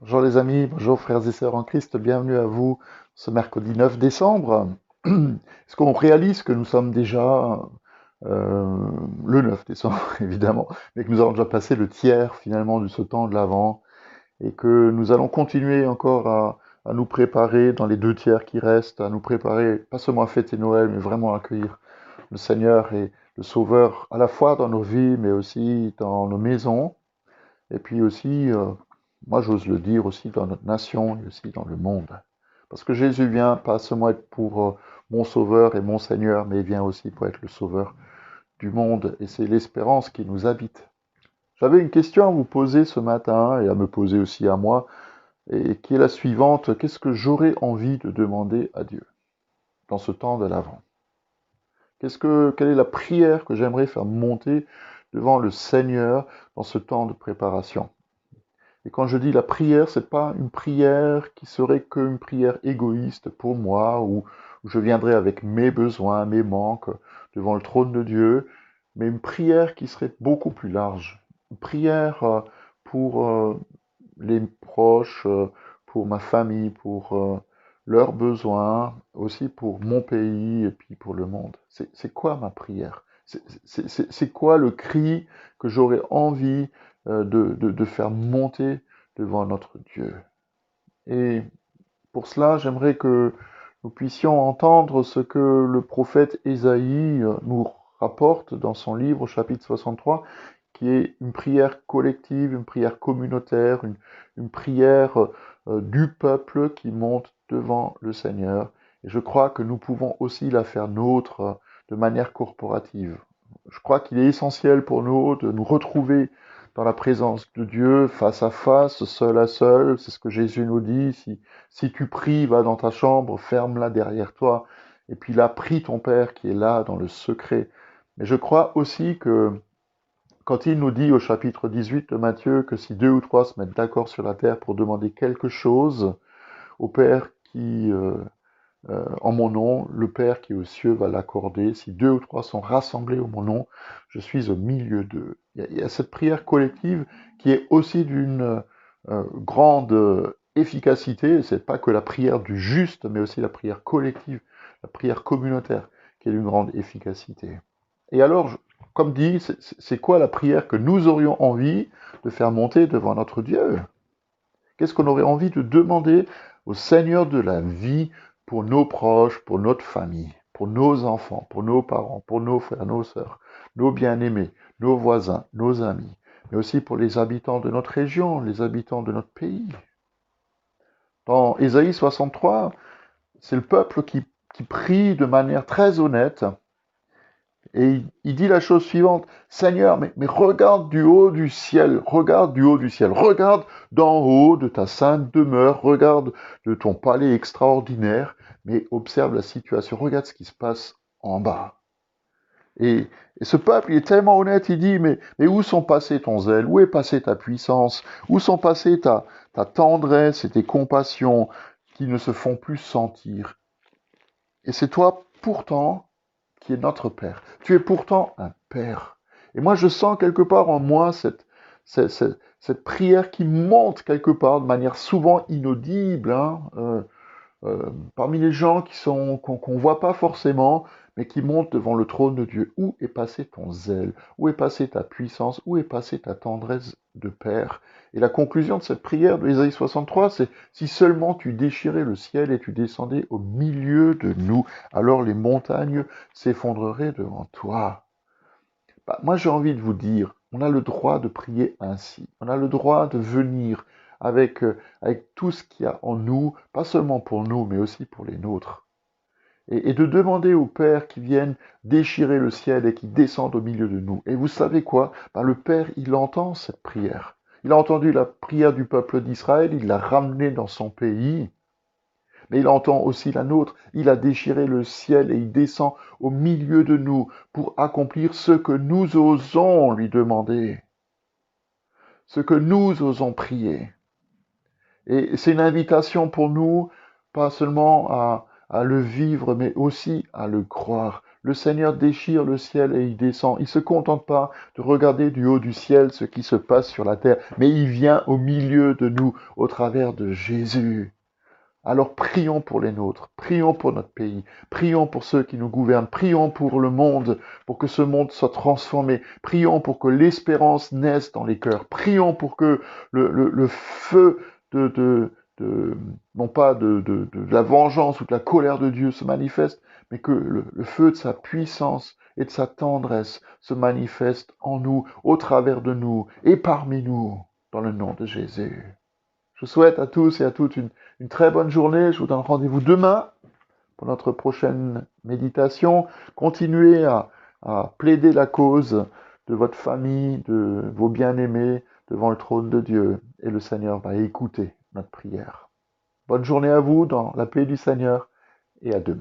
Bonjour les amis, bonjour frères et sœurs en Christ, bienvenue à vous ce mercredi 9 décembre. Est-ce qu'on réalise que nous sommes déjà le 9 décembre, évidemment, mais que nous avons déjà passé le tiers finalement de ce temps de l'Avent et que nous allons continuer encore à nous préparer dans les 2 tiers qui restent, à nous préparer pas seulement à fêter Noël, mais vraiment à accueillir le Seigneur et le Sauveur à la fois dans nos vies, mais aussi dans nos maisons. Et puis aussi, moi j'ose le dire aussi dans notre nation et aussi dans le monde. Parce que Jésus vient pas seulement être pour mon sauveur et mon Seigneur, mais il vient aussi pour être le sauveur du monde. Et c'est l'espérance qui nous habite. J'avais une question à vous poser ce matin et à me poser aussi à moi, et qui est la suivante. Qu'est-ce que j'aurais envie de demander à Dieu dans ce temps de l'Avent? Quelle est la prière que j'aimerais faire monter devant le Seigneur dans ce temps de préparation? Et quand je dis la prière, c'est pas une prière qui serait qu'une prière égoïste pour moi, où je viendrais avec mes besoins, mes manques devant le trône de Dieu, mais une prière qui serait beaucoup plus large. Une prière pour les proches, pour ma famille, pour leurs besoins, aussi pour mon pays et puis pour le monde. C'est quoi ma prière? C'est quoi le cri que j'aurais envie de faire monter devant notre Dieu? Et pour cela, j'aimerais que nous puissions entendre ce que le prophète Ésaïe nous rapporte dans son livre, au chapitre 63, qui est une prière collective, une prière communautaire, une prière du peuple qui monte devant le Seigneur. Et je crois que nous pouvons aussi la faire nôtre de manière corporative. Je crois qu'il est essentiel pour nous de nous retrouver dans la présence de Dieu, face à face, seul à seul. C'est ce que Jésus nous dit. Si tu pries, va dans ta chambre, ferme-la derrière toi, et puis là, prie ton Père qui est là dans le secret. Mais je crois aussi que quand il nous dit au chapitre 18 de Matthieu que si deux ou trois se mettent d'accord sur la terre pour demander quelque chose au Père en mon nom, le Père qui est aux cieux va l'accorder. Si deux ou trois sont rassemblés en mon nom, je suis au milieu d'eux. Il y a cette prière collective qui est aussi d'une grande efficacité. C'est pas que la prière du juste, mais aussi la prière collective, la prière communautaire, qui est d'une grande efficacité. Et alors, comme dit, c'est quoi la prière que nous aurions envie de faire monter devant notre Dieu? Qu'est-ce qu'on aurait envie de demander au Seigneur de la vie pour nos proches, pour notre famille, pour nos enfants, pour nos parents, pour nos frères, nos sœurs, nos bien-aimés, nos voisins, nos amis, mais aussi pour les habitants de notre région, les habitants de notre pays? Dans Ésaïe 63, c'est le peuple qui prie de manière très honnête. Et il dit la chose suivante: Seigneur, mais regarde du haut du ciel, regarde du haut du ciel, regarde d'en haut de ta sainte demeure, regarde de ton palais extraordinaire, mais observe la situation, regarde ce qui se passe en bas. Et, et ce peuple, il est tellement honnête, il dit, mais où sont passés ton zèle, où est passée ta puissance, où sont passées ta tendresse et tes compassions qui ne se font plus sentir? Et c'est toi, pourtant, qui est notre Père. Tu es pourtant un Père. Et moi, je sens quelque part en moi cette prière qui monte quelque part de manière souvent inaudible, hein, parmi les gens qu'on voit pas forcément, mais qui montent devant le trône de Dieu. Où est passé ton zèle? Où est passée ta puissance? Où est passée ta tendresse de Père? Et la conclusion de cette prière de Ésaïe 63, c'est: si seulement tu déchirais le ciel et tu descendais au milieu de nous, alors les montagnes s'effondreraient devant toi. Bah, moi, j'ai envie de vous dire, on a le droit de prier ainsi. On a le droit de venir avec tout ce qu'il y a en nous, pas seulement pour nous, mais aussi pour les nôtres. Et de demander au Père qui vienne déchirer le ciel et qui descende au milieu de nous. Et vous savez quoi? Bah, le Père, il entend cette prière. Il a entendu la prière du peuple d'Israël, il l'a ramené dans son pays. Mais il entend aussi la nôtre. Il a déchiré le ciel et il descend au milieu de nous pour accomplir ce que nous osons lui demander, ce que nous osons prier. Et c'est une invitation pour nous, pas seulement à le vivre, mais aussi à le croire. Le Seigneur déchire le ciel et il descend. Il ne se contente pas de regarder du haut du ciel ce qui se passe sur la terre, mais il vient au milieu de nous au travers de Jésus. Alors prions pour les nôtres, prions pour notre pays, prions pour ceux qui nous gouvernent, prions pour le monde, pour que ce monde soit transformé, prions pour que l'espérance naisse dans les cœurs, prions pour que le feu de non pas de la vengeance ou de la colère de Dieu se manifeste, mais que le feu de sa puissance et de sa tendresse se manifeste en nous, au travers de nous et parmi nous, dans le nom de Jésus. Je vous souhaite à tous et à toutes une très bonne journée. Je vous donne rendez-vous demain pour notre prochaine méditation. Continuez à plaider la cause de votre famille, de vos bien-aimés devant le trône de Dieu. Et le Seigneur va écouter notre prière. Bonne journée à vous dans la paix du Seigneur et à demain.